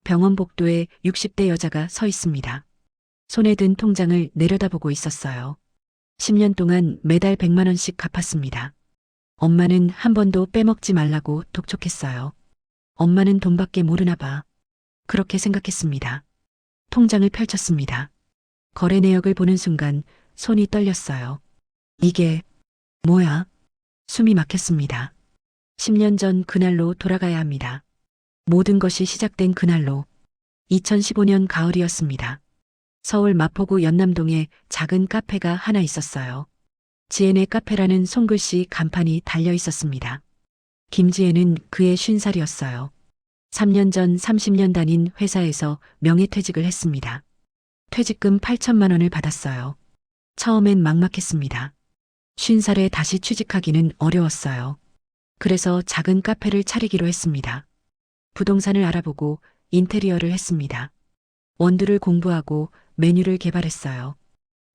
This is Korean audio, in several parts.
병원 복도에 60대 여자가 서 있습니다. 손에 든 통장을 내려다보고 있었어요. 10년 동안 매달 100만 원씩 갚았습니다. 엄마는 한 번도 빼먹지 말라고 독촉했어요. 엄마는 돈밖에 모르나 봐. 그렇게 생각했습니다. 통장을 펼쳤습니다. 거래 내역을 보는 순간 손이 떨렸어요. 이게 뭐야? 숨이 막혔습니다. 10년 전 그날로 돌아가야 합니다. 모든 것이 시작된 그날로 2015년 가을이었습니다. 서울 마포구 연남동에 작은 카페가 하나 있었어요. 지엔의 카페라는 손글씨 간판이 달려 있었습니다. 김지혜는 그의 50살이었어요. 3년 전 30년 다닌 회사에서 명예퇴직을 했습니다. 퇴직금 8천만 원을 받았어요. 처음엔 막막했습니다. 50살에 다시 취직하기는 어려웠어요. 그래서 작은 카페를 차리기로 했습니다. 부동산을 알아보고 인테리어를 했습니다. 원두를 공부하고 메뉴를 개발했어요.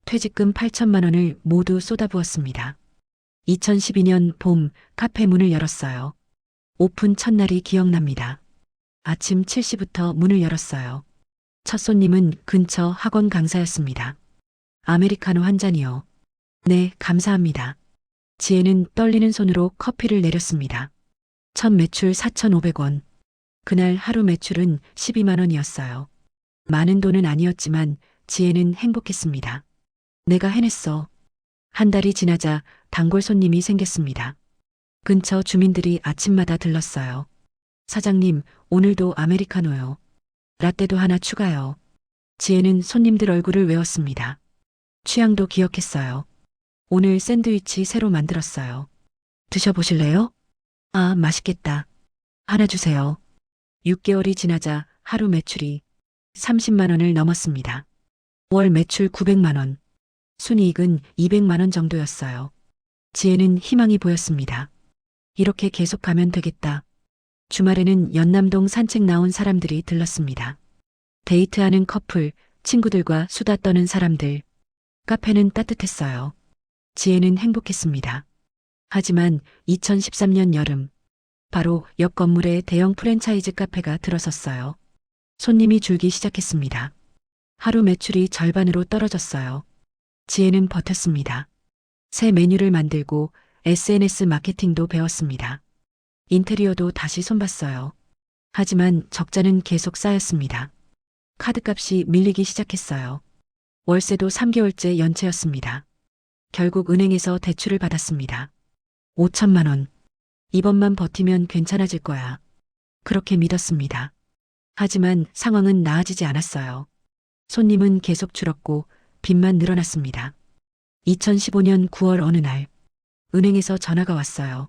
퇴직금 8천만 원을 모두 쏟아부었습니다. 2012년 봄 카페 문을 열었어요. 오픈 첫날이 기억납니다. 아침 7시부터 문을 열었어요. 첫 손님은 근처 학원 강사였습니다. 아메리카노 한 잔이요. 네, 감사합니다. 지혜는 떨리는 손으로 커피를 내렸습니다. 첫 매출 4,500원. 그날 하루 매출은 12만 원이었어요. 많은 돈은 아니었지만 지혜는 행복했습니다. 내가 해냈어. 한 달이 지나자 단골 손님이 생겼습니다. 근처 주민들이 아침마다 들렀어요. 사장님, 오늘도 아메리카노요. 라떼도 하나 추가요. 지혜는 손님들 얼굴을 외웠습니다. 취향도 기억했어요. 오늘 샌드위치 새로 만들었어요. 드셔보실래요? 아, 맛있겠다. 하나 주세요. 6개월이 지나자 하루 매출이 30만 원을 넘었습니다. 월 매출 900만 원. 순이익은 200만 원 정도였어요. 지혜는 희망이 보였습니다. 이렇게 계속 가면 되겠다. 주말에는 연남동 산책 나온 사람들이 들렀습니다. 데이트하는 커플, 친구들과 수다 떠는 사람들. 카페는 따뜻했어요. 지혜는 행복했습니다. 하지만 2013년 여름, 바로 옆 건물에 대형 프랜차이즈 카페가 들어섰어요. 손님이 줄기 시작했습니다. 하루 매출이 절반으로 떨어졌어요. 지혜는 버텼습니다. 새 메뉴를 만들고 SNS 마케팅도 배웠습니다. 인테리어도 다시 손봤어요. 하지만 적자는 계속 쌓였습니다. 카드값이 밀리기 시작했어요. 월세도 3개월째 연체였습니다. 결국 은행에서 대출을 받았습니다. 5천만 원. 이번만 버티면 괜찮아질 거야. 그렇게 믿었습니다. 하지만 상황은 나아지지 않았어요. 손님은 계속 줄었고 빚만 늘어났습니다. 2015년 9월 어느 날 은행에서 전화가 왔어요.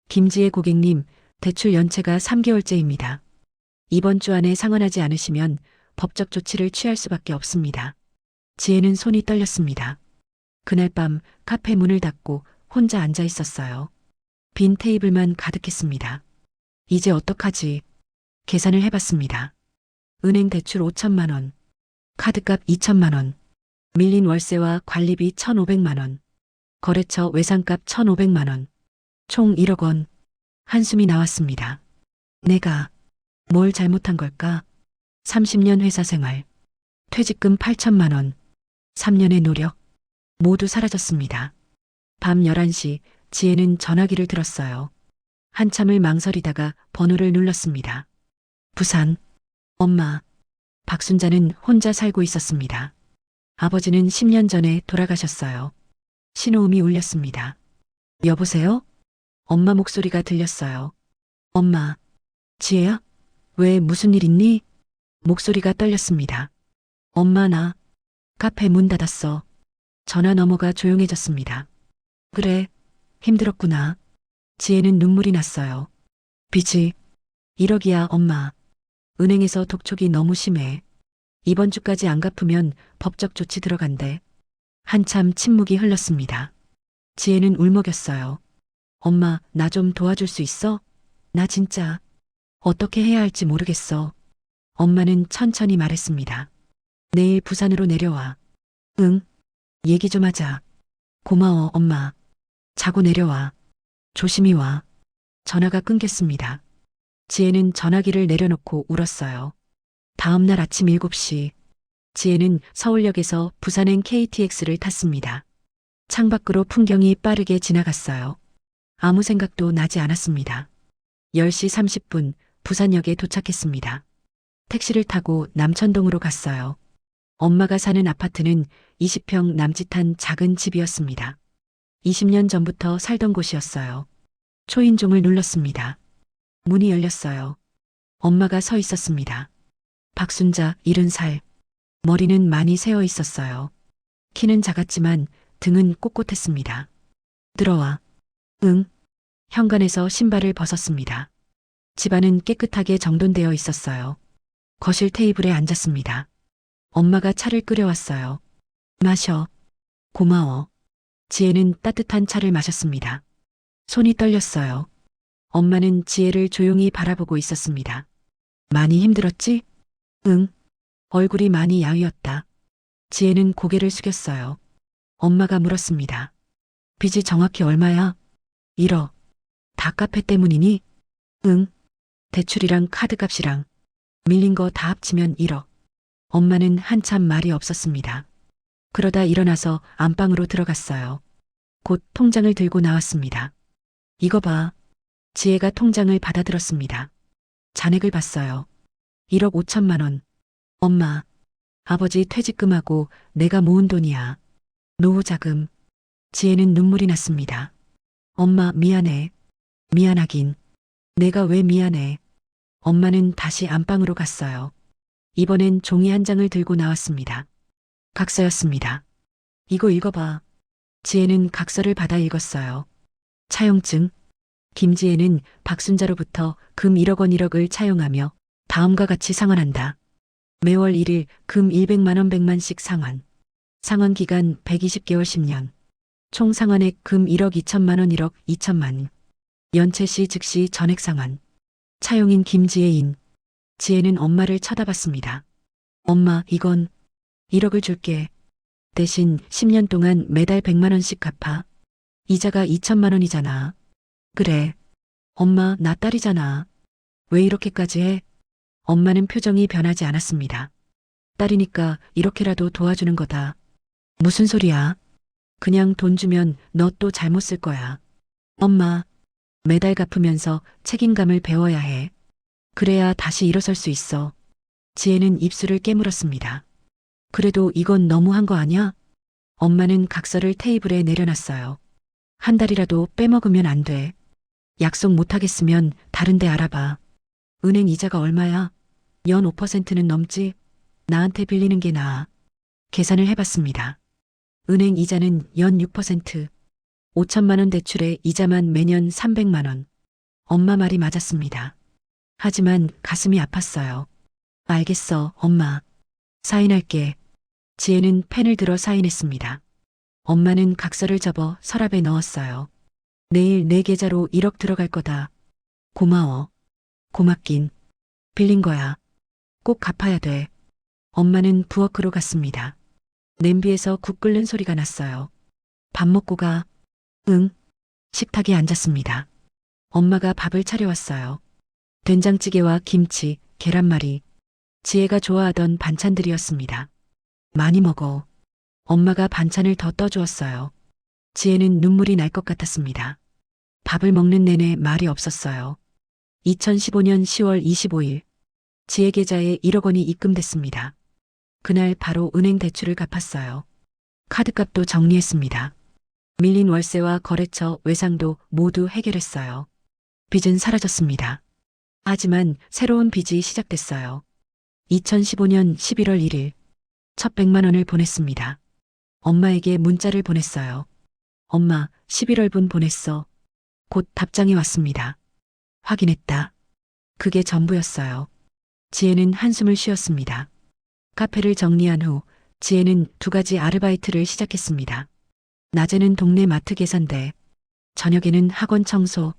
김지혜 고객님, 대출 연체가 3개월째입니다. 이번 주 안에 상환하지 않으시면 법적 조치를 취할 수밖에 없습니다. 지혜는 손이 떨렸습니다. 그날 밤 카페 문을 닫고 혼자 앉아 있었어요. 빈 테이블만 가득했습니다. 이제 어떡하지? 계산을 해봤습니다. 은행 대출 5천만 원, 카드값 2천만 원, 밀린 월세와 관리비 1,500만 원, 거래처 외상값 1,500만 원, 총 1억 원. 한숨이 나왔습니다. 내가 뭘 잘못한 걸까? 30년 회사 생활, 퇴직금 8천만 원, 3년의 노력, 모두 사라졌습니다. 밤 11시 지혜는 전화기를 들었어요. 한참을 망설이다가 번호를 눌렀습니다. 부산. 엄마. 박순자는 혼자 살고 있었습니다. 아버지는 10년 전에 돌아가셨어요. 신호음이 울렸습니다. 여보세요? 엄마 목소리가 들렸어요. 엄마. 지혜야? 왜 무슨 일 있니? 목소리가 떨렸습니다. 엄마 나 카페 문 닫았어. 전화 너머가 조용해졌습니다. 그래, 힘들었구나. 지혜는 눈물이 났어요. 빚이 1억이야 엄마. 은행에서 독촉이 너무 심해. 이번 주까지 안 갚으면 법적 조치 들어간대. 한참 침묵이 흘렀습니다. 지혜는 울먹였어요. 엄마, 나 좀 도와줄 수 있어? 나 진짜 어떻게 해야 할지 모르겠어. 엄마는 천천히 말했습니다. 내일 부산으로 내려와. 응. 얘기 좀 하자. 고마워, 엄마. 자고 내려와. 조심히 와. 전화가 끊겼습니다. 지혜는 전화기를 내려놓고 울었어요. 다음 날 아침 7시, 지혜는 서울역에서 부산행 KTX를 탔습니다. 창밖으로 풍경이 빠르게 지나갔어요. 아무 생각도 나지 않았습니다. 10시 30분 부산역에 도착했습니다. 택시를 타고 남천동으로 갔어요. 엄마가 사는 아파트는 20평 남짓한 작은 집이었습니다. 20년 전부터 살던 곳이었어요. 초인종을 눌렀습니다. 문이 열렸어요. 엄마가 서 있었습니다. 박순자 70살. 머리는 많이 새어 있었어요. 키는 작았지만 등은 꼿꼿했습니다. 들어와. 응. 현관에서 신발을 벗었습니다. 집안은 깨끗하게 정돈되어 있었어요. 거실 테이블에 앉았습니다. 엄마가 차를 끓여왔어요. 마셔. 고마워. 지혜는 따뜻한 차를 마셨습니다. 손이 떨렸어요. 엄마는 지혜를 조용히 바라보고 있었습니다. 많이 힘들었지? 응. 얼굴이 많이 야위었다. 지혜는 고개를 숙였어요. 엄마가 물었습니다. 빚이 정확히 얼마야? 1억. 다 카페 때문이니? 응. 대출이랑 카드값이랑 밀린 거 다 합치면 1억. 엄마는 한참 말이 없었습니다. 그러다 일어나서 안방으로 들어갔어요. 곧 통장을 들고 나왔습니다. 이거 봐. 지혜가 통장을 받아들었습니다. 잔액을 봤어요. 1억 5천만 원. 엄마, 아버지 퇴직금하고 내가 모은 돈이야. 노후자금. 지혜는 눈물이 났습니다. 엄마, 미안해. 미안하긴. 내가 왜 미안해. 엄마는 다시 안방으로 갔어요. 이번엔 종이 한 장을 들고 나왔습니다. 각서였습니다. 이거 읽어봐. 지혜는 각서를 받아 읽었어요. 차용증. 김지혜는 박순자로부터 금 1억 원 1억을 차용하며 다음과 같이 상환한다. 매월 1일 금 100만 원 100만씩 상환. 상환 기간 120개월 10년. 총 상환액 금 1억 2천만 원 1억 2천만. 연체 시 즉시 전액 상환. 차용인 김지혜인. 지혜는 엄마를 쳐다봤습니다. 엄마, 이건 1억을 줄게. 대신 10년 동안 매달 100만 원씩 갚아. 이자가 2천만 원이잖아. 그래. 엄마, 나 딸이잖아. 왜 이렇게까지 해? 엄마는 표정이 변하지 않았습니다. 딸이니까 이렇게라도 도와주는 거다. 무슨 소리야? 그냥 돈 주면 너 또 잘못 쓸 거야. 엄마, 매달 갚으면서 책임감을 배워야 해. 그래야 다시 일어설 수 있어. 지혜는 입술을 깨물었습니다. 그래도 이건 너무한 거 아니야? 엄마는 각서를 테이블에 내려놨어요. 한 달이라도 빼먹으면 안 돼. 약속 못하겠으면 다른 데 알아봐. 은행 이자가 얼마야? 연 5%는 넘지? 나한테 빌리는 게 나아. 계산을 해봤습니다. 은행 이자는 연 6%. 5천만 원 대출에 이자만 매년 300만 원. 엄마 말이 맞았습니다. 하지만 가슴이 아팠어요. 알겠어, 엄마. 사인할게. 지혜는 펜을 들어 사인했습니다. 엄마는 각서를 접어 서랍에 넣었어요. 내일 내 계좌로 1억 들어갈 거다. 고마워. 고맙긴. 빌린 거야. 꼭 갚아야 돼. 엄마는 부엌으로 갔습니다. 냄비에서 국 끓는 소리가 났어요. 밥 먹고 가. 응. 식탁에 앉았습니다. 엄마가 밥을 차려왔어요. 된장찌개와 김치, 계란말이. 지혜가 좋아하던 반찬들이었습니다. 많이 먹어. 엄마가 반찬을 더 떠주었어요. 지혜는 눈물이 날 것 같았습니다. 밥을 먹는 내내 말이 없었어요. 2015년 10월 25일, 지혜 계좌에 1억 원이 입금됐습니다. 그날 바로 은행 대출을 갚았어요. 카드값도 정리했습니다. 밀린 월세와 거래처, 외상도 모두 해결했어요. 빚은 사라졌습니다. 하지만 새로운 빚이 시작됐어요. 2015년 11월 1일, 첫 100만 원을 보냈습니다. 엄마에게 문자를 보냈어요. 엄마, 11월분 보냈어. 곧 답장이 왔습니다. 확인했다. 그게 전부였어요. 지혜는 한숨을 쉬었습니다. 카페를 정리한 후 지혜는 2가지 아르바이트를 시작했습니다. 낮에는 동네 마트 계산대, 저녁에는 학원 청소.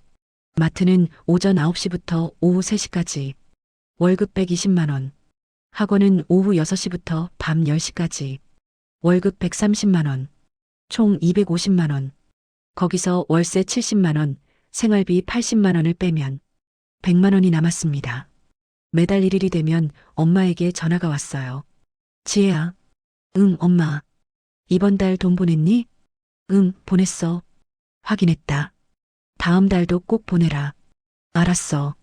마트는 오전 9시부터 오후 3시까지. 월급 120만 원. 학원은 오후 6시부터 밤 10시까지. 월급 130만 원. 총 250만 원. 거기서 월세 70만 원, 생활비 80만 원을 빼면 100만 원이 남았습니다. 매달 1일이 되면 엄마에게 전화가 왔어요. 지혜야. 응, 엄마. 이번 달 돈 보냈니? 응, 보냈어. 확인했다. 다음 달도 꼭 보내라. 알았어.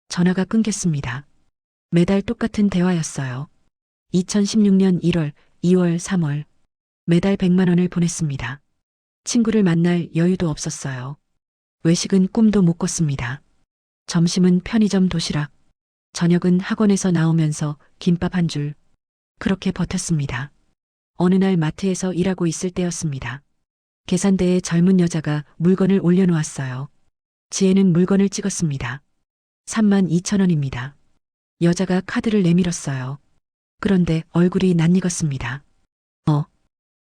전화가 끊겼습니다. 매달 똑같은 대화였어요. 2016년 1월, 2월, 3월. 매달 100만 원을 보냈습니다. 친구를 만날 여유도 없었어요. 외식은 꿈도 못 꿨습니다. 점심은 편의점 도시락, 저녁은 학원에서 나오면서 김밥 한 줄. 그렇게 버텼습니다. 어느 날 마트에서 일하고 있을 때였습니다. 계산대에 젊은 여자가 물건을 올려놓았어요. 지혜는 물건을 찍었습니다. 32,000원입니다. 여자가 카드를 내밀었어요. 그런데 얼굴이 낯익었습니다.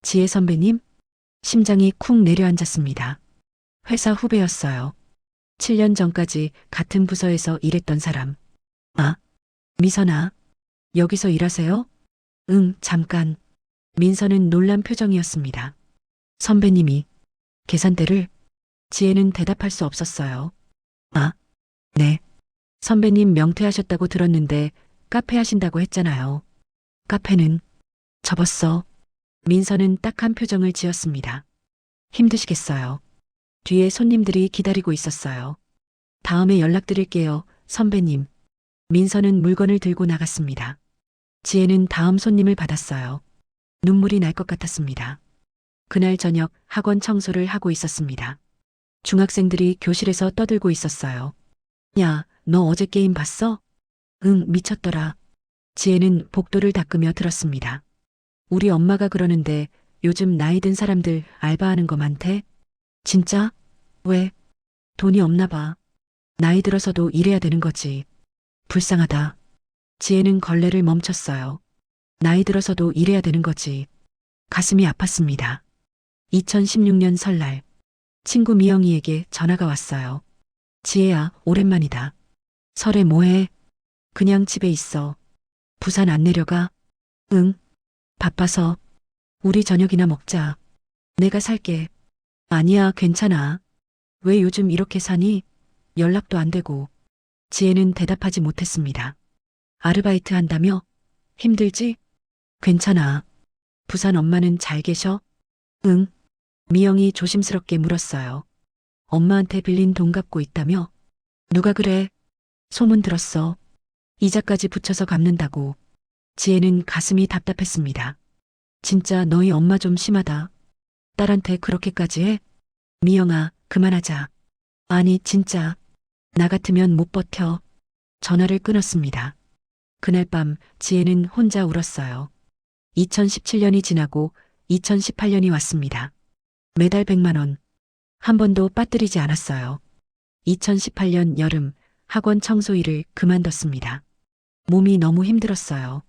지혜 선배님? 심장이 쿵 내려앉았습니다. 회사 후배였어요. 7년 전까지 같은 부서에서 일했던 사람. 아, 미선아. 여기서 일하세요? 응, 잠깐. 민선은 놀란 표정이었습니다. 선배님이 계산대를. 지혜는 대답할 수 없었어요. 아, 네. 선배님 명퇴하셨다고 들었는데 카페 하신다고 했잖아요. 카페는 접었어. 민선은 딱한 표정을 지었습니다. 힘드시겠어요. 뒤에 손님들이 기다리고 있었어요. 다음에 연락드릴게요, 선배님. 민선은 물건을 들고 나갔습니다. 지혜는 다음 손님을 받았어요. 눈물이 날 것 같았습니다. 그날 저녁 학원 청소를 하고 있었습니다. 중학생들이 교실에서 떠들고 있었어요. 야, 너 어제 게임 봤어? 응, 미쳤더라. 지혜는 복도를 닦으며 들었습니다. 우리 엄마가 그러는데 요즘 나이 든 사람들 알바하는 거 많대? 진짜? 왜? 돈이 없나 봐. 나이 들어서도 일해야 되는 거지. 불쌍하다. 지혜는 걸레를 멈췄어요. 나이 들어서도 일해야 되는 거지. 가슴이 아팠습니다. 2016년 설날, 친구 미영이에게 전화가 왔어요. 지혜야, 오랜만이다. 설에 뭐해? 그냥 집에 있어. 부산 안 내려가? 응. 바빠서. 우리 저녁이나 먹자. 내가 살게. 아니야, 괜찮아. 왜 요즘 이렇게 사니? 연락도 안 되고. 지혜는 대답하지 못했습니다. 아르바이트 한다며? 힘들지? 괜찮아. 부산 엄마는 잘 계셔? 응. 미영이 조심스럽게 물었어요. 엄마한테 빌린 돈 갚고 있다며? 누가 그래? 소문 들었어. 이자까지 붙여서 갚는다고. 지혜는 가슴이 답답했습니다. 진짜 너희 엄마 좀 심하다. 딸한테 그렇게까지 해? 미영아, 그만하자. 아니, 진짜. 나 같으면 못 버텨. 전화를 끊었습니다. 그날 밤 지혜는 혼자 울었어요. 2017년이 지나고 2018년이 왔습니다. 매달 100만 원. 한 번도 빠뜨리지 않았어요. 2018년 여름 학원 청소 일을 그만뒀습니다. 몸이 너무 힘들었어요.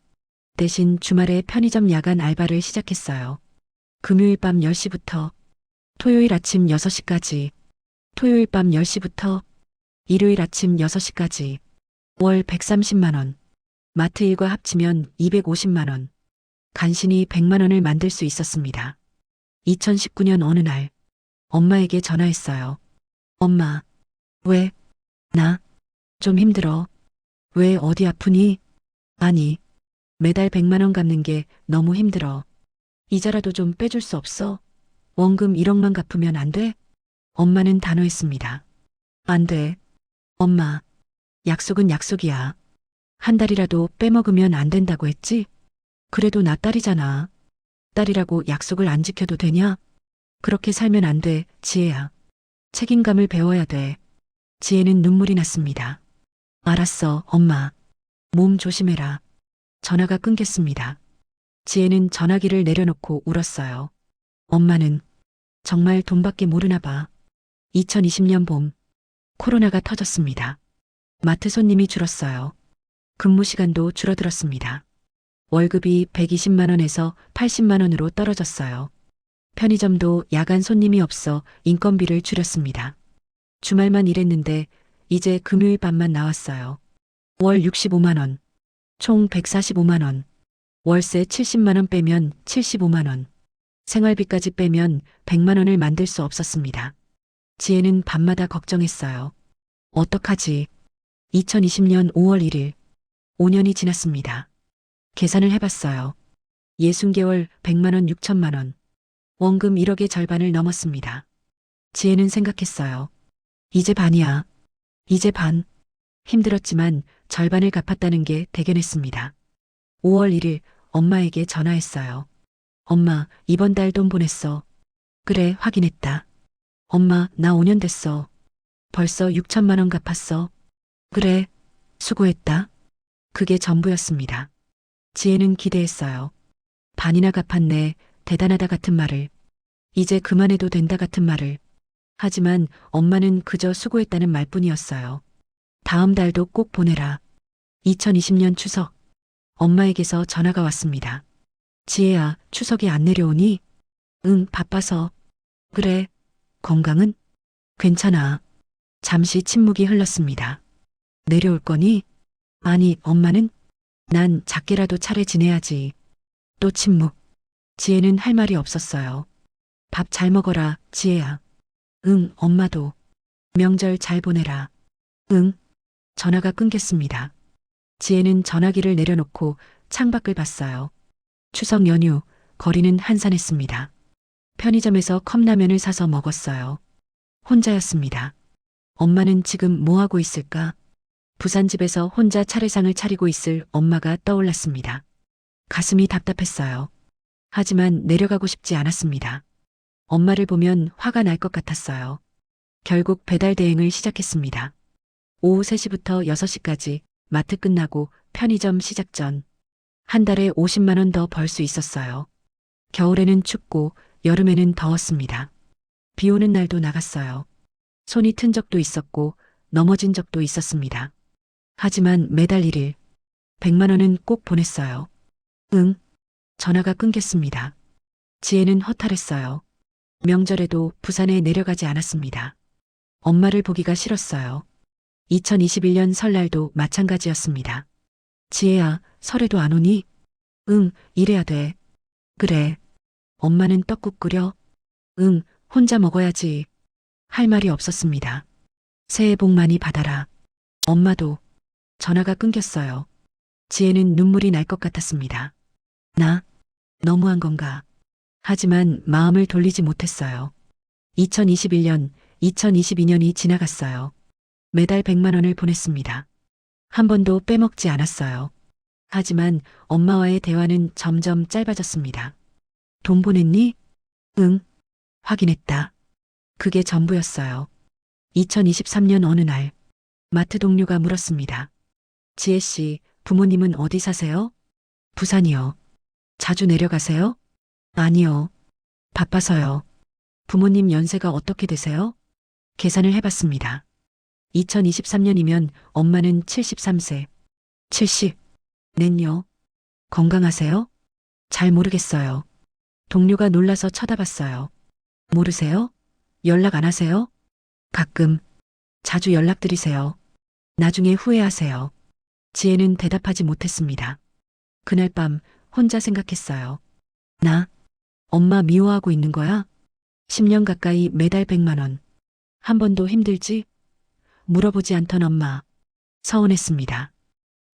대신 주말에 편의점 야간 알바를 시작했어요. 금요일 밤 10시부터 토요일 아침 6시까지, 토요일 밤 10시부터 일요일 아침 6시까지, 월 130만 원, 마트 일과 합치면 250만 원, 간신히 100만 원을 만들 수 있었습니다. 2019년 어느 날, 엄마에게 전화했어요. 엄마, 왜? 나? 좀 힘들어. 왜 어디 아프니? 아니, 매달 100만 원 갚는 게 너무 힘들어. 이자라도 좀 빼줄 수 없어? 원금 1억만 갚으면 안 돼? 엄마는 단호했습니다. 안 돼. 엄마, 약속은 약속이야. 한 달이라도 빼먹으면 안 된다고 했지? 그래도 나 딸이잖아. 딸이라고 약속을 안 지켜도 되냐? 그렇게 살면 안 돼, 지혜야. 책임감을 배워야 돼. 지혜는 눈물이 났습니다. 알았어, 엄마. 몸 조심해라. 전화가 끊겼습니다. 지혜는 전화기를 내려놓고 울었어요. 엄마는 정말 돈밖에 모르나 봐. 2020년 봄, 코로나가 터졌습니다. 마트 손님이 줄었어요. 근무 시간도 줄어들었습니다. 월급이 120만 원에서 80만 원으로 떨어졌어요. 편의점도 야간 손님이 없어 인건비를 줄였습니다. 주말만 일했는데 이제 금요일 밤만 나왔어요. 월 65만 원, 총 145만 원, 월세 70만 원 빼면 75만 원, 생활비까지 빼면 100만 원을 만들 수 없었습니다. 지혜는 밤마다 걱정했어요. 어떡하지? 2020년 5월 1일, 5년이 지났습니다. 계산을 해봤어요. 60개월 100만 원 6천만 원. 원금 1억의 절반을 넘었습니다. 지혜는 생각했어요. 이제 반이야. 이제 반. 힘들었지만 절반을 갚았다는 게 대견했습니다. 5월 1일 엄마에게 전화했어요. 엄마, 이번 달 돈 보냈어. 그래, 확인했다. 엄마, 나 5년 됐어. 벌써 6천만 원 갚았어. 그래, 수고했다. 그게 전부였습니다. 지혜는 기대했어요. 반이나 갚았네, 대단하다 같은 말을. 이제 그만해도 된다 같은 말을. 하지만 엄마는 그저 수고했다는 말뿐이었어요. 다음 달도 꼭 보내라. 2020년 추석. 엄마에게서 전화가 왔습니다. 지혜야, 추석이 안 내려오니? 응, 바빠서. 그래. 건강은? 괜찮아. 잠시 침묵이 흘렀습니다. 내려올 거니? 아니, 엄마는? 난 작게라도 차례 지내야지. 또 침묵. 지혜는 할 말이 없었어요. 밥 잘 먹어라, 지혜야. 응, 엄마도. 명절 잘 보내라. 응. 전화가 끊겼습니다. 지혜는 전화기를 내려놓고 창밖을 봤어요. 추석 연휴, 거리는 한산했습니다. 편의점에서 컵라면을 사서 먹었어요. 혼자였습니다. 엄마는 지금 뭐 하고 있을까? 부산집에서 혼자 차례상을 차리고 있을 엄마가 떠올랐습니다. 가슴이 답답했어요. 하지만 내려가고 싶지 않았습니다. 엄마를 보면 화가 날 것 같았어요. 결국 배달 대행을 시작했습니다. 오후 3시부터 6시까지 마트 끝나고 편의점 시작 전. 한 달에 50만 원 더 벌 수 있었어요. 겨울에는 춥고 여름에는 더웠습니다. 비 오는 날도 나갔어요. 손이 튼 적도 있었고 넘어진 적도 있었습니다. 하지만 매달 1일 100만 원은 꼭 보냈어요. 응. 전화가 끊겼습니다. 지혜는 허탈했어요. 명절에도 부산에 내려가지 않았습니다. 엄마를 보기가 싫었어요. 2021년 설날도 마찬가지였습니다. 지혜야, 설에도 안 오니? 응, 이래야 돼. 그래. 엄마는 떡국 끓여? 응, 혼자 먹어야지. 할 말이 없었습니다. 새해 복 많이 받아라. 엄마도. 전화가 끊겼어요. 지혜는 눈물이 날 것 같았습니다. 나? 너무한 건가? 하지만 마음을 돌리지 못했어요. 2021년, 2022년이 지나갔어요. 매달 100만 원을 보냈습니다. 한 번도 빼먹지 않았어요. 하지만 엄마와의 대화는 점점 짧아졌습니다. 돈 보냈니? 응. 확인했다. 그게 전부였어요. 2023년 어느 날, 마트 동료가 물었습니다. 지혜 씨, 부모님은 어디 사세요? 부산이요. 자주 내려가세요? 아니요. 바빠서요. 부모님 연세가 어떻게 되세요? 계산을 해봤습니다. 2023년이면 엄마는 73세. 70. 낸요. 건강하세요? 잘 모르겠어요. 동료가 놀라서 쳐다봤어요. 모르세요? 연락 안 하세요? 가끔. 자주 연락드리세요. 나중에 후회하세요. 지혜는 대답하지 못했습니다. 그날 밤 혼자 생각했어요. 나? 엄마 미워하고 있는 거야? 10년 가까이 매달 100만 원. 한 번도 힘들지? 물어보지 않던 엄마. 서운했습니다.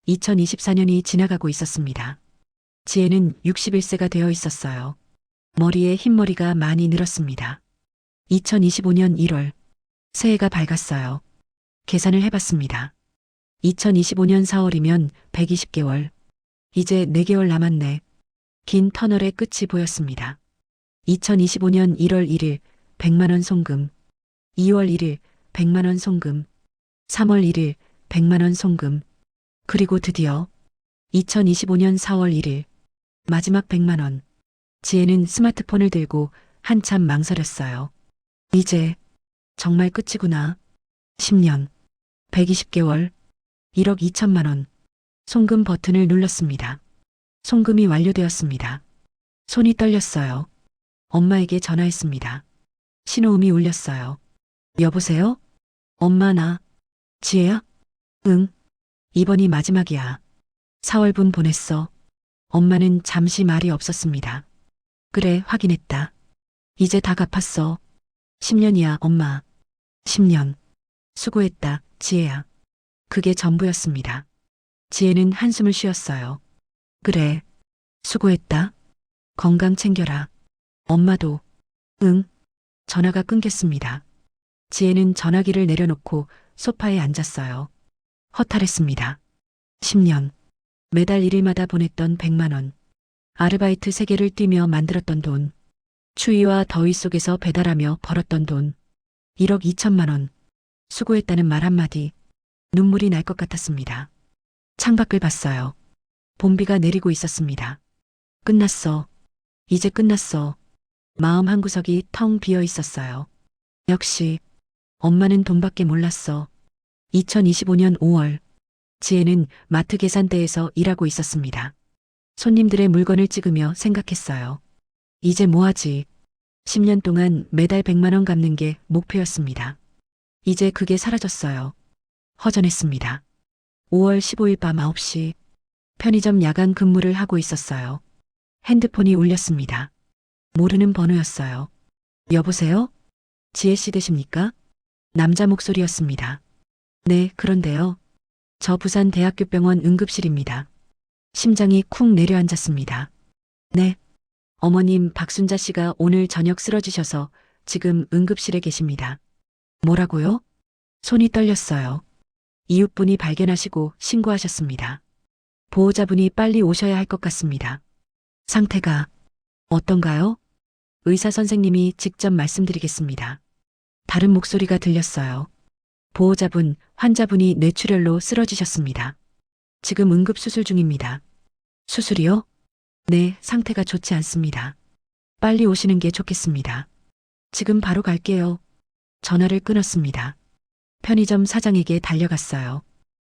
2024년이 지나가고 있었습니다. 지혜는 61세가 되어 있었어요. 머리에 흰머리가 많이 늘었습니다. 2025년 1월, 새해가 밝았어요. 계산을 해봤습니다. 2025년 4월이면 120개월. 이제 4개월 남았네. 긴 터널의 끝이 보였습니다. 2025년 1월 1일 100만 원 송금. 2월 1일 100만 원 송금. 3월 1일 100만 원 송금. 그리고 드디어 2025년 4월 1일 마지막 100만 원. 지혜는 스마트폰을 들고 한참 망설였어요. 이제 정말 끝이구나. 10년, 120개월, 1억 2천만 원. 송금 버튼을 눌렀습니다. 송금이 완료되었습니다. 손이 떨렸어요. 엄마에게 전화했습니다. 신호음이 울렸어요. 여보세요? 엄마 나. 지혜야? 응. 이번이 마지막이야. 4월분 보냈어. 엄마는 잠시 말이 없었습니다. 그래, 확인했다. 이제 다 갚았어. 10년이야, 엄마. 10년. 수고했다, 지혜야. 그게 전부였습니다. 지혜는 한숨을 쉬었어요. 그래. 수고했다. 건강 챙겨라. 엄마도. 응. 전화가 끊겼습니다. 지혜는 전화기를 내려놓고 소파에 앉았어요. 허탈했습니다. 10년. 매달 1일마다 보냈던 100만 원. 아르바이트 3개를 뛰며 만들었던 돈. 추위와 더위 속에서 배달하며 벌었던 돈. 1억 2천만 원. 수고했다는 말 한마디. 눈물이 날 것 같았습니다. 창밖을 봤어요. 봄비가 내리고 있었습니다. 끝났어. 이제 끝났어. 마음 한구석이 텅 비어 있었어요. 역시 엄마는 돈밖에 몰랐어. 2025년 5월 지혜는 마트 계산대에서 일하고 있었습니다. 손님들의 물건을 찍으며 생각했어요. 이제 뭐하지? 10년 동안 매달 100만 원 갚는 게 목표였습니다. 이제 그게 사라졌어요. 허전했습니다. 5월 15일 밤 9시 편의점 야간 근무를 하고 있었어요. 핸드폰이 울렸습니다. 모르는 번호였어요. 여보세요? 지혜 씨 되십니까? 남자 목소리였습니다. 네, 그런데요. 저 부산 대학교병원 응급실입니다. 심장이 쿵 내려앉았습니다. 네. 어머님 박순자 씨가 오늘 저녁 쓰러지셔서 지금 응급실에 계십니다. 뭐라고요? 손이 떨렸어요. 이웃분이 발견하시고 신고하셨습니다. 보호자분이 빨리 오셔야 할 것 같습니다. 상태가 어떤가요? 의사 선생님이 직접 말씀드리겠습니다. 다른 목소리가 들렸어요. 보호자분, 환자분이 뇌출혈로 쓰러지셨습니다. 지금 응급수술 중입니다. 수술이요? 네, 상태가 좋지 않습니다. 빨리 오시는 게 좋겠습니다. 지금 바로 갈게요. 전화를 끊었습니다. 편의점 사장에게 달려갔어요.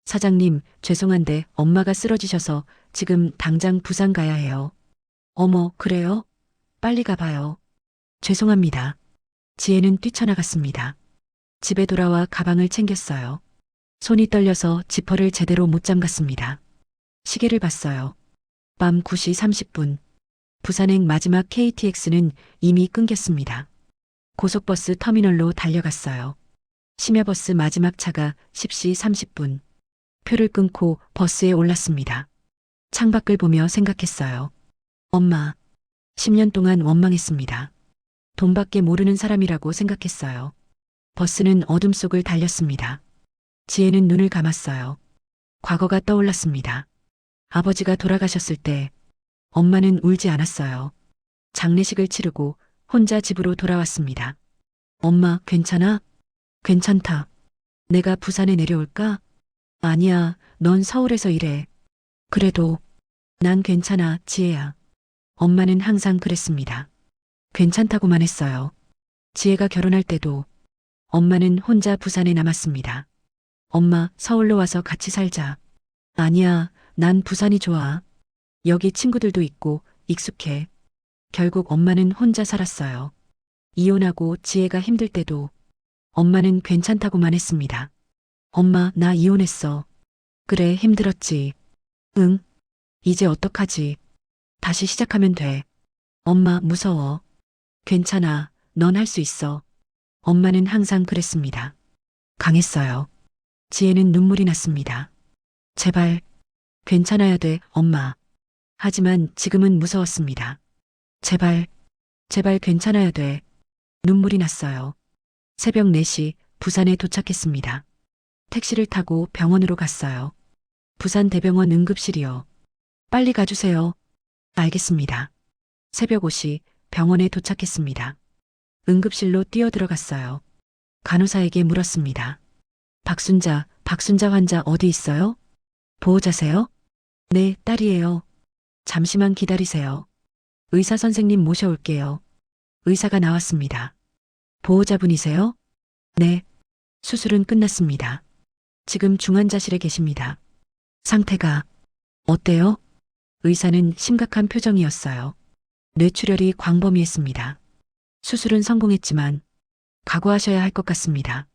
사장님, 죄송한데 엄마가 쓰러지셔서 지금 당장 부산 가야 해요. 어머, 그래요? 빨리 가봐요. 죄송합니다. 지혜는 뛰쳐나갔습니다. 집에 돌아와 가방을 챙겼어요. 손이 떨려서 지퍼를 제대로 못 잠갔습니다. 시계를 봤어요. 밤 9시 30분. 부산행 마지막 KTX는 이미 끊겼습니다. 고속버스 터미널로 달려갔어요. 심야버스 마지막 차가 10시 30분. 표를 끊고 버스에 올랐습니다. 창밖을 보며 생각했어요. 엄마, 10년 동안 원망했습니다. 돈밖에 모르는 사람이라고 생각했어요. 버스는 어둠 속을 달렸습니다. 지혜는 눈을 감았어요. 과거가 떠올랐습니다. 아버지가 돌아가셨을 때 엄마는 울지 않았어요. 장례식을 치르고 혼자 집으로 돌아왔습니다. 엄마, 괜찮아? 괜찮다. 내가 부산에 내려올까? 아니야, 넌 서울에서 일해. 그래도 난 괜찮아, 지혜야. 엄마는 항상 그랬습니다. 괜찮다고만 했어요. 지혜가 결혼할 때도 엄마는 혼자 부산에 남았습니다. 엄마, 서울로 와서 같이 살자. 아니야, 난 부산이 좋아. 여기 친구들도 있고 익숙해. 결국 엄마는 혼자 살았어요. 이혼하고 지혜가 힘들 때도 엄마는 괜찮다고만 했습니다. 엄마, 나 이혼했어. 그래, 힘들었지. 응. 이제 어떡하지? 다시 시작하면 돼. 엄마, 무서워. 괜찮아. 넌 할 수 있어. 엄마는 항상 그랬습니다. 강했어요. 지혜는 눈물이 났습니다. 제발, 괜찮아야 돼, 엄마. 하지만 지금은 무서웠습니다. 제발, 제발 괜찮아야 돼. 눈물이 났어요. 새벽 4시 부산에 도착했습니다. 택시를 타고 병원으로 갔어요. 부산 대병원 응급실이요. 빨리 가주세요. 알겠습니다. 새벽 5시 병원에 도착했습니다. 응급실로 뛰어들어갔어요. 간호사에게 물었습니다. 박순자 환자 어디 있어요? 보호자세요? 네, 딸이에요. 잠시만 기다리세요. 의사 선생님 모셔올게요. 의사가 나왔습니다. 보호자분이세요? 네. 수술은 끝났습니다. 지금 중환자실에 계십니다. 상태가 어때요? 의사는 심각한 표정이었어요. 뇌출혈이 광범위했습니다. 수술은 성공했지만 각오하셔야 할 것 같습니다.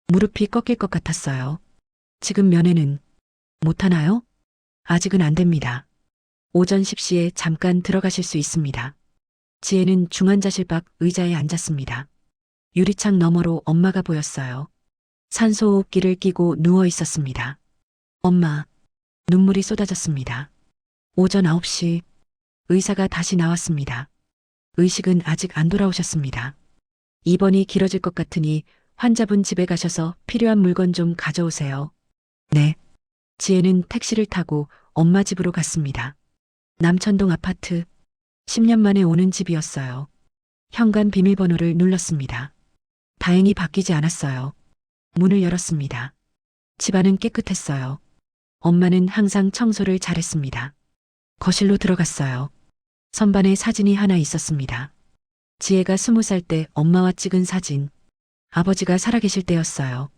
무릎이 꺾일 것 같았어요. 지금 면회는 못하나요? 아직은 안 됩니다. 오전 10시에 잠깐 들어가실 수 있습니다. 지혜는 중환자실 밖 의자에 앉았습니다. 유리창 너머로 엄마가 보였어요. 산소호흡기를 끼고 누워 있었습니다. 엄마, 눈물이 쏟아졌습니다. 오전 9시 의사가 다시 나왔습니다. 의식은 아직 안 돌아오셨습니다. 입원이 길어질 것 같으니 환자분 집에 가셔서 필요한 물건 좀 가져오세요. 네. 지혜는 택시를 타고 엄마 집으로 갔습니다. 남천동 아파트. 10년 만에 오는 집이었어요. 현관 비밀번호를 눌렀습니다. 다행히 바뀌지 않았어요. 문을 열었습니다. 집안은 깨끗했어요. 엄마는 항상 청소를 잘했습니다. 거실로 들어갔어요. 선반에 사진이 하나 있었습니다. 지혜가 20살 때 엄마와 찍은 사진. 아버지가 살아계실 때였어요.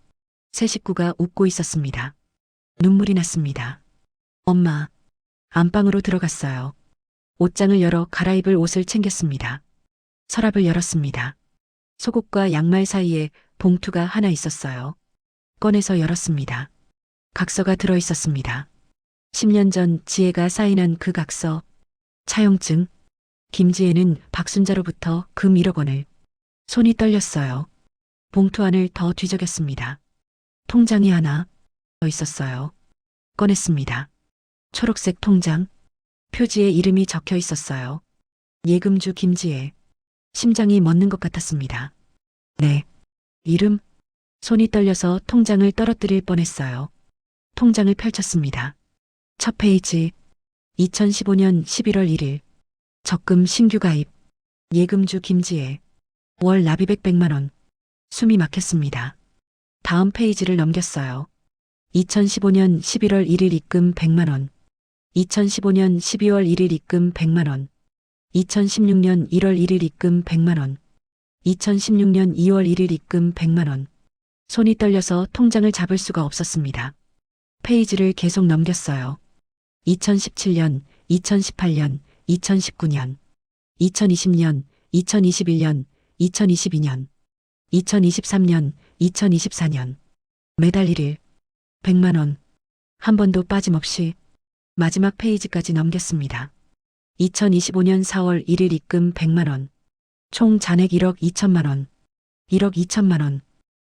세 식구가 웃고 있었습니다. 눈물이 났습니다. 엄마. 안방으로 들어갔어요. 옷장을 열어 갈아입을 옷을 챙겼습니다. 서랍을 열었습니다. 속옷과 양말 사이에 봉투가 하나 있었어요. 꺼내서 열었습니다. 각서가 들어 있었습니다. 10년 전 지혜가 사인한 그 각서. 차용증. 김지혜는 박순자로부터 금 1억 원을. 손이 떨렸어요. 봉투 안을 더 뒤적였습니다. 통장이 하나 더 있었어요. 꺼냈습니다. 초록색 통장. 표지에 이름이 적혀 있었어요. 예금주 김지혜. 심장이 멎는 것 같았습니다. 네. 이름? 손이 떨려서 통장을 떨어뜨릴 뻔했어요. 통장을 펼쳤습니다. 첫 페이지. 2015년 11월 1일. 적금 신규 가입. 예금주 김지혜. 월 납입액 100만 원. 숨이 막혔습니다. 다음 페이지를 넘겼어요. 2015년 11월 1일 입금 100만 원. 2015년 12월 1일 입금 100만 원. 2016년 1월 1일 입금 100만 원. 2016년 2월 1일 입금 100만 원. 손이 떨려서 통장을 잡을 수가 없었습니다. 페이지를 계속 넘겼어요. 2017년, 2018년, 2019년, 2020년, 2021년, 2022년, 2023년, 2024년. 매달 1일. 100만 원. 한 번도 빠짐없이 마지막 페이지까지 넘겼습니다. 2025년 4월 1일 입금 100만 원. 총 잔액 1억 2천만 원. 1억 2천만 원.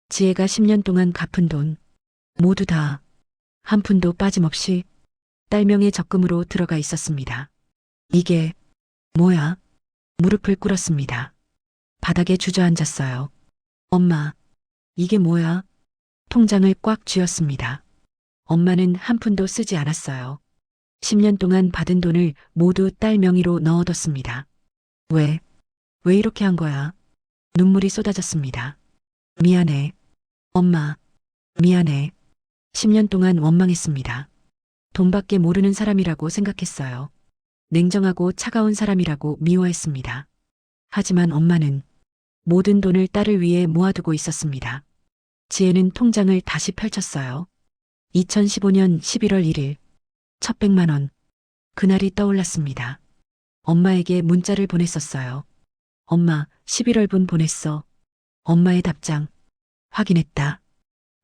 지혜가 10년 동안 갚은 돈. 모두 다. 한 푼도 빠짐없이 딸명의 적금으로 들어가 있었습니다. 이게 뭐야? 무릎을 꿇었습니다. 바닥에 주저앉았어요. 엄마, 이게 뭐야? 통장을 꽉 쥐었습니다. 엄마는 한 푼도 쓰지 않았어요. 10년 동안 받은 돈을 모두 딸 명의로 넣어뒀습니다. 왜 이렇게 한 거야? 눈물이 쏟아졌습니다. 미안해. 엄마, 미안해. 10년 동안 원망했습니다. 돈밖에 모르는 사람이라고 생각했어요. 냉정하고 차가운 사람이라고 미워했습니다. 하지만 엄마는 모든 돈을 딸을 위해 모아두고 있었습니다. 지혜는 통장을 다시 펼쳤어요. 2015년 11월 1일. 첫 100만 원. 그날이 떠올랐습니다. 엄마에게 문자를 보냈었어요. 엄마, 11월분 보냈어. 엄마의 답장. 확인했다.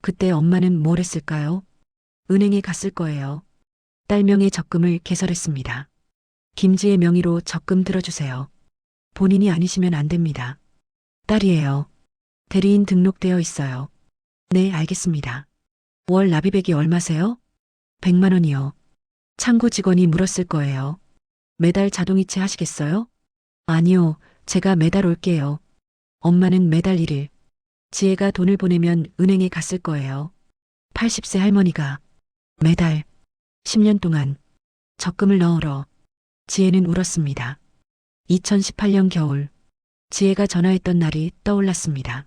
그때 엄마는 뭘 했을까요? 은행에 갔을 거예요. 딸 명의 적금을 개설했습니다. 김지혜 명의로 적금 들어주세요. 본인이 아니시면 안 됩니다. 딸이에요. 대리인 등록되어 있어요. 네, 알겠습니다. 월 납입액이 얼마세요? 100만 원이요. 창구 직원이 물었을 거예요. 매달 자동이체 하시겠어요? 아니요, 제가 매달 올게요. 엄마는 매달 1일. 지혜가 돈을 보내면 은행에 갔을 거예요. 80세 할머니가 매달 10년 동안 적금을 넣으러. 지혜는 울었습니다. 2018년 겨울. 지혜가 전화했던 날이 떠올랐습니다.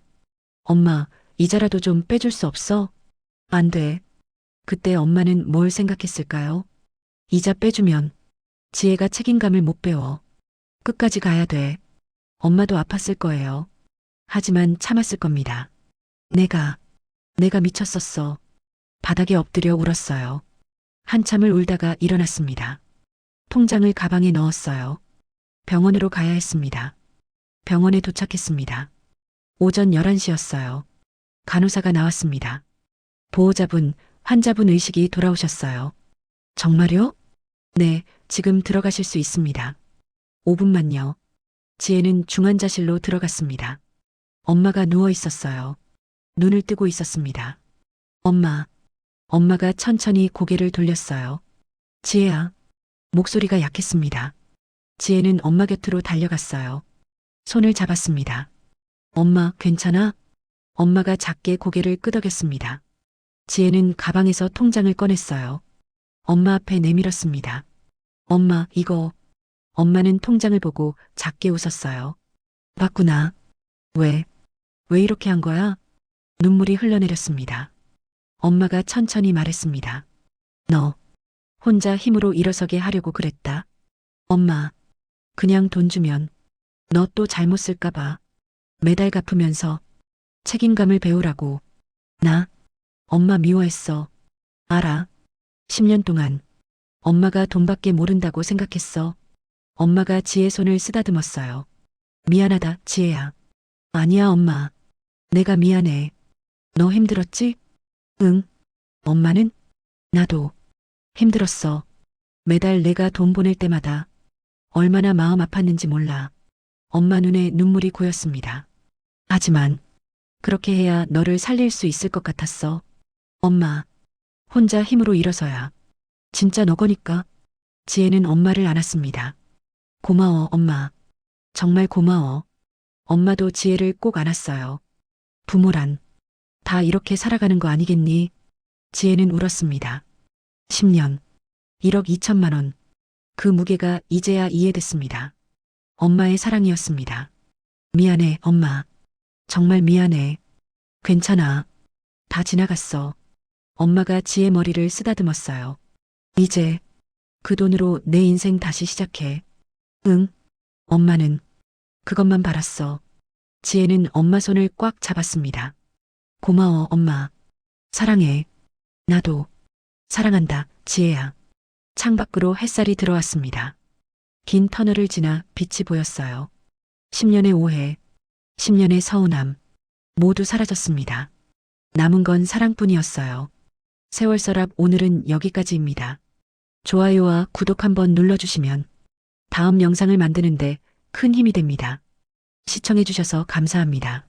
엄마, 이자라도 좀 빼줄 수 없어? 안 돼. 그때 엄마는 뭘 생각했을까요? 이자 빼주면 지혜가 책임감을 못 배워. 끝까지 가야 돼. 엄마도 아팠을 거예요. 하지만 참았을 겁니다. 내가 미쳤었어. 바닥에 엎드려 울었어요. 한참을 울다가 일어났습니다. 통장을 가방에 넣었어요. 병원으로 가야 했습니다. 병원에 도착했습니다. 오전 11시였어요. 간호사가 나왔습니다. 보호자분, 환자분 의식이 돌아오셨어요. 정말요? 네, 지금 들어가실 수 있습니다. 5분만요. 지혜는 중환자실로 들어갔습니다. 엄마가 누워 있었어요. 눈을 뜨고 있었습니다. 엄마가 천천히 고개를 돌렸어요. 지혜야. 목소리가 약했습니다. 지혜는 엄마 곁으로 달려갔어요. 손을 잡았습니다. 엄마, 괜찮아? 엄마가 작게 고개를 끄덕였습니다. 지혜는 가방에서 통장을 꺼냈어요. 엄마 앞에 내밀었습니다. 엄마, 이거. 엄마는 통장을 보고 작게 웃었어요. 봤구나. 왜? 왜 이렇게 한 거야? 눈물이 흘러내렸습니다. 엄마가 천천히 말했습니다. 너 혼자 힘으로 일어서게 하려고 그랬다. 엄마, 그냥 돈 주면 너 또 잘못 쓸까봐 매달 갚으면서 책임감을 배우라고. 나 엄마 미워했어. 알아. 10년 동안 엄마가 돈밖에 모른다고 생각했어. 엄마가 지혜 손을 쓰다듬었어요. 미안하다, 지혜야. 아니야, 엄마. 내가 미안해. 너 힘들었지? 응. 엄마는? 나도 힘들었어. 매달 내가 돈 보낼 때마다 얼마나 마음 아팠는지 몰라. 엄마 눈에 눈물이 고였습니다. 하지만 그렇게 해야 너를 살릴 수 있을 것 같았어. 엄마, 혼자 힘으로 일어서야. 진짜 너 거니까. 지혜는 엄마를 안았습니다. 고마워, 엄마. 정말 고마워. 엄마도 지혜를 꼭 안았어요. 부모란 다 이렇게 살아가는 거 아니겠니? 지혜는 울었습니다. 10년, 1억 2천만 원. 그 무게가 이제야 이해됐습니다. 엄마의 사랑이었습니다. 미안해, 엄마. 정말 미안해. 괜찮아. 다 지나갔어. 엄마가 지혜 머리를 쓰다듬었어요. 이제 그 돈으로 내 인생 다시 시작해. 응. 엄마는 그것만 바랐어. 지혜는 엄마 손을 꽉 잡았습니다. 고마워, 엄마. 사랑해. 나도 사랑한다, 지혜야. 창밖으로 햇살이 들어왔습니다. 긴 터널을 지나 빛이 보였어요. 10년의 오해, 10년의 서운함, 모두 사라졌습니다. 남은 건 사랑뿐이었어요. 세월서랍 오늘은 여기까지입니다. 좋아요와 구독 한번 눌러주시면 다음 영상을 만드는데 큰 힘이 됩니다. 시청해주셔서 감사합니다.